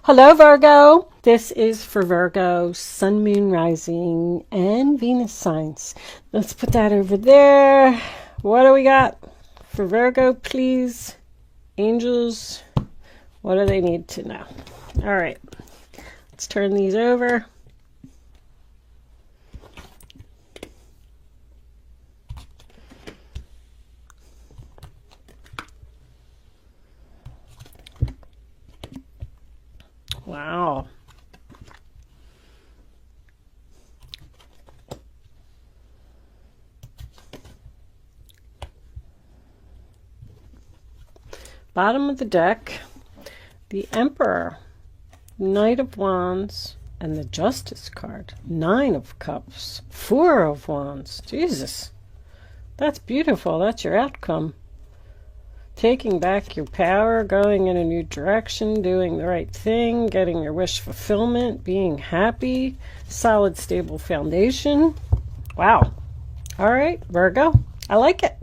Hello, Virgo. This is for Virgo, Sun, Moon, Rising, and Venus signs. Let's put that over there. What do we got for Virgo, please? Angels, what do they need to know? All right, let's turn these over. Wow. Bottom of the deck, the Emperor, Knight of Wands, and the Justice card. 9 of Cups, 4 of Wands. Jesus, that's beautiful. That's your outcome. Taking back your power, going in a new direction, doing the right thing, getting your wish fulfillment, being happy, solid, stable foundation. Wow. All right, Virgo, I like it.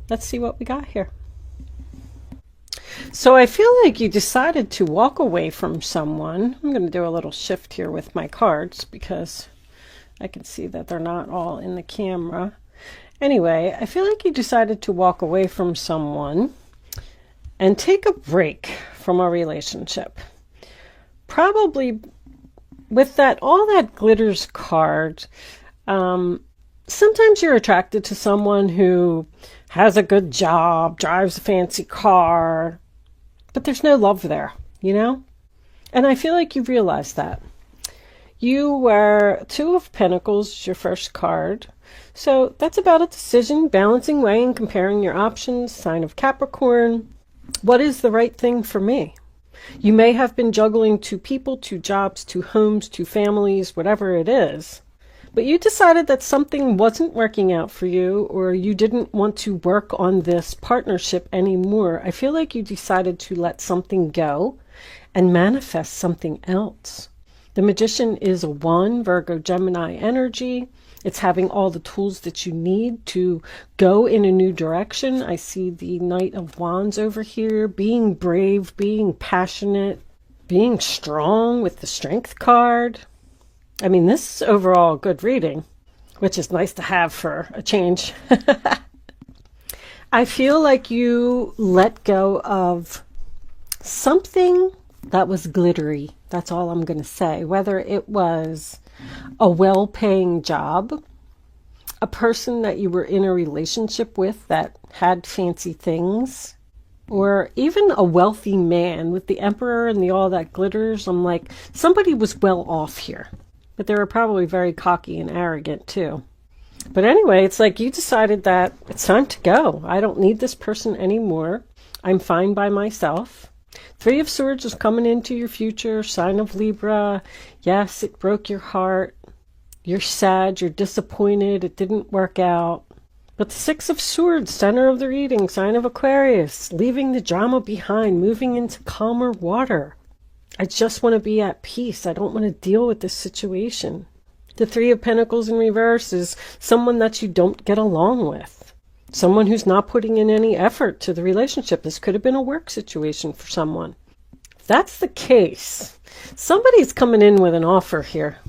Let's see what we got here. So I feel like you decided to walk away from someone. I'm going to do a little shift here with my cards because I can see that they're not all in the camera. Anyway, I feel like you decided to walk away from someone and take a break from a relationship. Probably with that all that glitters card, sometimes you're attracted to someone who has a good job, drives a fancy car, but there's no love there, you know? And I feel like you realized that. You were 2 of Pentacles, your first card. So that's about a decision, balancing, weighing, comparing your options. Sign of Capricorn. What is the right thing for me? You may have been juggling 2 people, 2 jobs, 2 homes, 2 families, whatever it is. But you decided that something wasn't working out for you, or you didn't want to work on this partnership anymore. I feel like you decided to let something go and manifest something else. The Magician is a 1, Virgo, Gemini energy. It's having all the tools that you need to go in a new direction. I see the Knight of Wands over here, being brave, being passionate, being strong with the Strength card. I mean, this is overall good reading, which is nice to have for a change. I feel like you let go of something that was glittery. That's all I'm going to say. Whether it was a well-paying job, a person that you were in a relationship with that had fancy things, or even a wealthy man. With the Emperor and the all that glitters, I'm like, somebody was well off here. But they were probably very cocky and arrogant too. But anyway, it's like you decided that it's time to go. I don't need this person anymore. I'm fine by myself. 3 of Swords is coming into your future, sign of Libra. Yes, it broke your heart. You're sad, you're disappointed, it didn't work out. But the 6 of Swords, center of the reading, sign of Aquarius, leaving the drama behind, moving into calmer water. I just want to be at peace. I don't want to deal with this situation. The 3 of Pentacles in reverse is someone that you don't get along with. Someone who's not putting in any effort to the relationship. This could have been a work situation for someone. If that's the case, somebody's coming in with an offer here.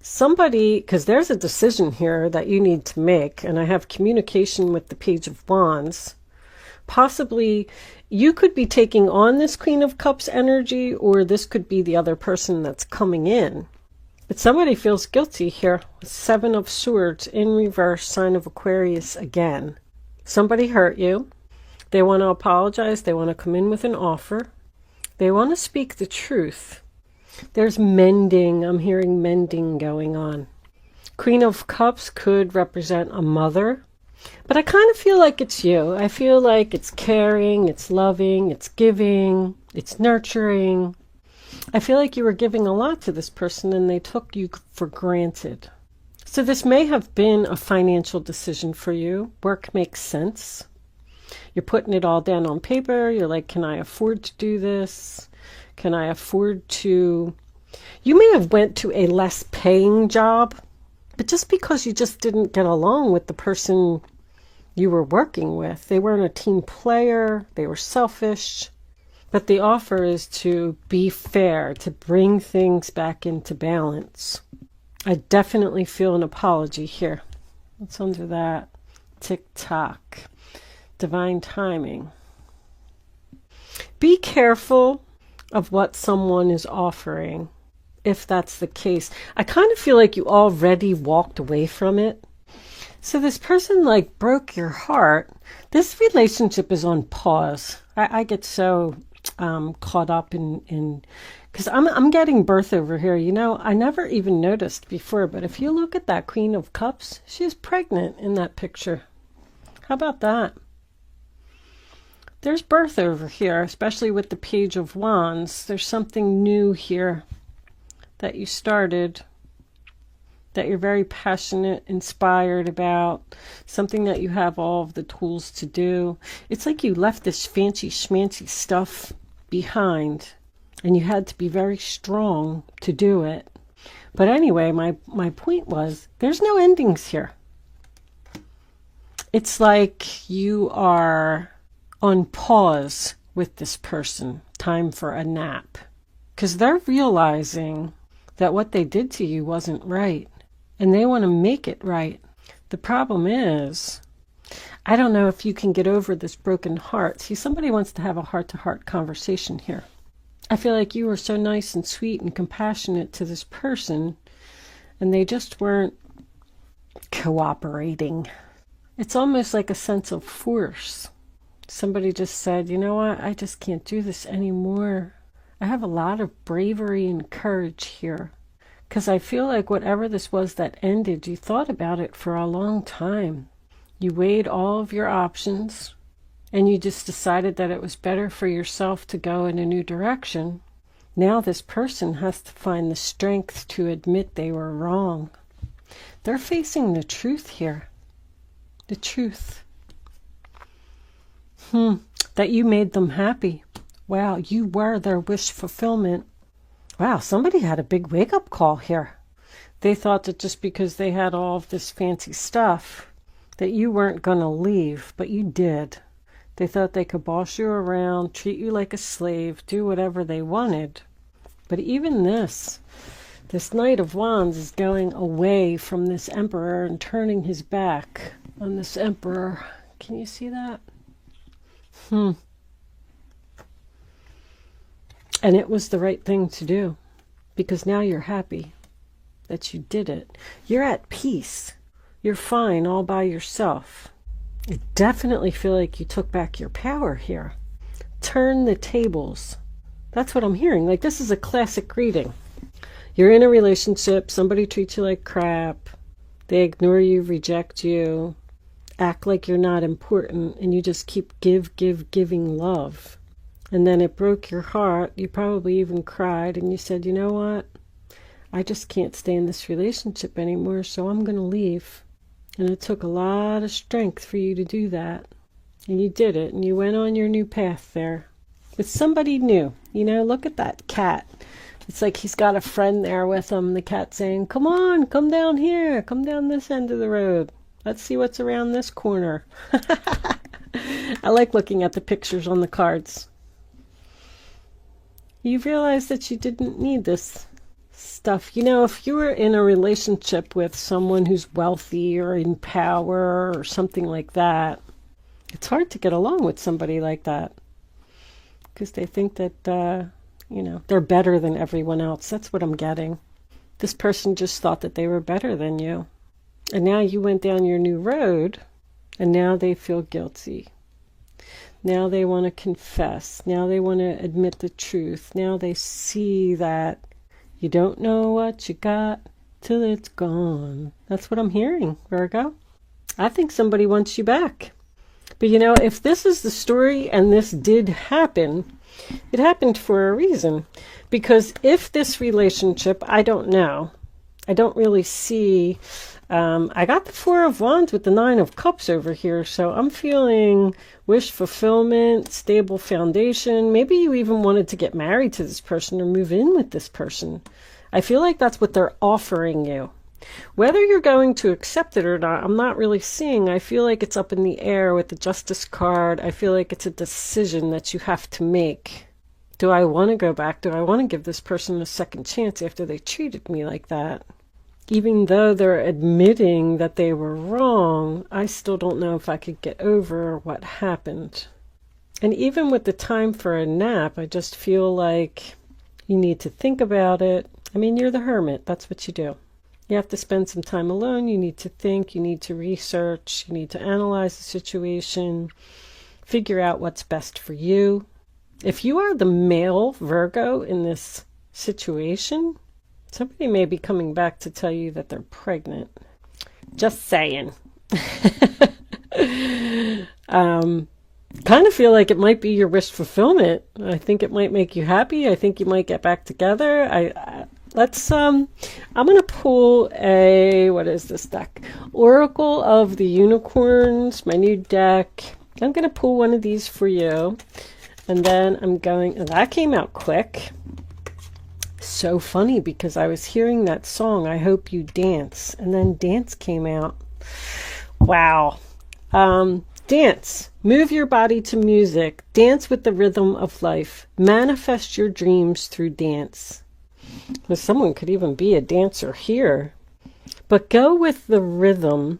Somebody, because there's a decision here that you need to make, and I have communication with the Page of Wands. Possibly you could be taking on this Queen of Cups energy, or this could be the other person that's coming in. But somebody feels guilty here. 7 of Swords in reverse, sign of Aquarius again. Somebody hurt you. They want to apologize. They want to come in with an offer. They want to speak the truth. There's mending. I'm hearing mending going on. Queen of Cups could represent a mother. But I kind of feel like it's you. I feel like it's caring, it's loving, it's giving, it's nurturing. I feel like you were giving a lot to this person and they took you for granted. So this may have been a financial decision for you. Work makes sense. You're putting it all down on paper. You're like, can I afford to do this? Can I afford to... You may have went to a less paying job, but just because you just didn't get along with the person you were working with. They weren't a team player. They were selfish. But the offer is to be fair, to bring things back into balance. I definitely feel an apology here. What's under that? Tick-tock. Divine timing. Be careful of what someone is offering, if that's the case. I kind of feel like you already walked away from it. So this person like broke your heart. This relationship is on pause. I get so caught up in because I'm getting birth over here. You know, I never even noticed before, but if you look at that Queen of Cups, she's pregnant in that picture. How about that? There's birth over here, especially with the Page of Wands. There's something new here that you started, that you're very passionate, inspired about, something that you have all of the tools to do. It's like you left this fancy schmancy stuff behind, and you had to be very strong to do it. But anyway, my point was, there's no endings here. It's like you are on pause with this person, time for a nap, because they're realizing that what they did to you wasn't right, and they want to make it right. The problem is, I don't know if you can get over this broken heart. See, somebody wants to have a heart-to-heart conversation here. I feel like you were so nice and sweet and compassionate to this person, and they just weren't cooperating. It's almost like a sense of force. Somebody just said, you know what, I just can't do this anymore. I have a lot of bravery and courage here. Because I feel like whatever this was that ended, you thought about it for a long time. You weighed all of your options, and you just decided that it was better for yourself to go in a new direction. Now this person has to find the strength to admit they were wrong. They're facing the truth here. The truth. That you made them happy. Wow, you were their wish fulfillment. Wow, somebody had a big wake-up call here. They thought that just because they had all of this fancy stuff, that you weren't going to leave, but you did. They thought they could boss you around, treat you like a slave, do whatever they wanted. But even this Knight of Wands is going away from this Emperor and turning his back on this Emperor. Can you see that? And it was the right thing to do, because now you're happy that you did it. You're at peace. You're fine all by yourself. I definitely feel like you took back your power here. Turn the tables. That's what I'm hearing. Like, this is a classic reading. You're in a relationship. Somebody treats you like crap. They ignore you, reject you, act like you're not important, and you just keep giving love. And then it broke your heart. You probably even cried, and you said, you know what? I just can't stay in this relationship anymore, so I'm going to leave. And it took a lot of strength for you to do that. And you did it, and you went on your new path there with somebody new. You know, look at that cat. It's like he's got a friend there with him. The cat saying, come on, come down here. Come down this end of the road. Let's see what's around this corner. I like looking at the pictures on the cards. You realize that you didn't need this stuff. You know, if you were in a relationship with someone who's wealthy or in power or something like that, it's hard to get along with somebody like that, because they think that, you know, they're better than everyone else. That's what I'm getting. This person just thought that they were better than you. And now you went down your new road, and now they feel guilty. Now they want to confess. Now they want to admit the truth. Now they see that you don't know what you got till it's gone. That's what I'm hearing, Virgo. I think somebody wants you back. But you know, if this is the story and this did happen, it happened for a reason. Because if this relationship, I don't know. I don't really see. I got the Four of Wands with the Nine of Cups over here, so I'm feeling wish fulfillment, stable foundation. Maybe you even wanted to get married to this person or move in with this person. I feel like that's what they're offering you. Whether you're going to accept it or not, I'm not really seeing. I feel like it's up in the air with the Justice card. I feel like it's a decision that you have to make. Do I want to go back? Do I want to give this person a second chance after they treated me like that? Even though they're admitting that they were wrong, I still don't know if I could get over what happened. And even with the time for a nap, I just feel like you need to think about it. I mean, you're the hermit. That's what you do. You have to spend some time alone. You need to think. You need to research. You need to analyze the situation. Figure out what's best for you. If you are the male Virgo in this situation, somebody may be coming back to tell you that they're pregnant. Just saying. Kind of feel like it might be your wish fulfillment. I think it might make you happy. I think you might get back together. I'm going to pull what is this deck? Oracle of the Unicorns, my new deck. I'm going to pull one of these for you. And then that came out quick. So funny, because I was hearing that song, I Hope You Dance, and then dance came out. Wow. Dance. Move your body to music. Dance with the rhythm of life. Manifest your dreams through dance. Well, someone could even be a dancer here. But go with the rhythm.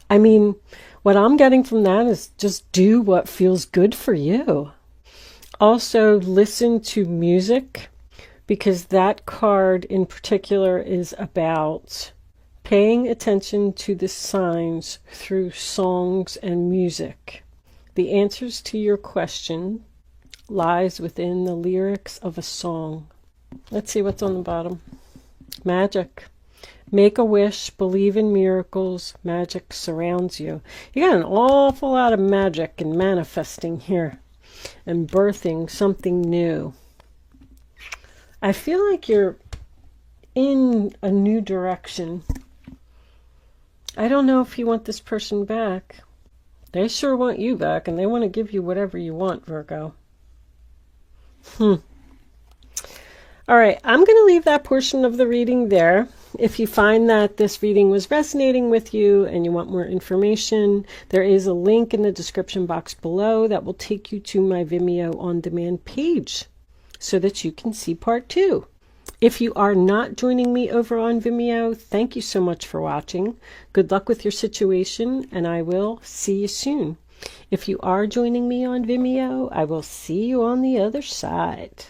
I mean, what I'm getting from that is just do what feels good for you. Also, listen to music, because that card in particular is about paying attention to the signs through songs and music. The answers to your question lies within the lyrics of a song. Let's see what's on the bottom. Magic. Make a wish, believe in miracles, magic surrounds you. You got an awful lot of magic and manifesting here and birthing something new. I feel like you're in a new direction. I don't know if you want this person back. They sure want you back, and they want to give you whatever you want, Virgo. All right, I'm going to leave that portion of the reading there. If you find that this reading was resonating with you and you want more information, there is a link in the description box below that will take you to my Vimeo on demand page so that you can see part 2. If you are not joining me over on Vimeo, thank you so much for watching. Good luck with your situation, and I will see you soon. If you are joining me on Vimeo, I will see you on the other side.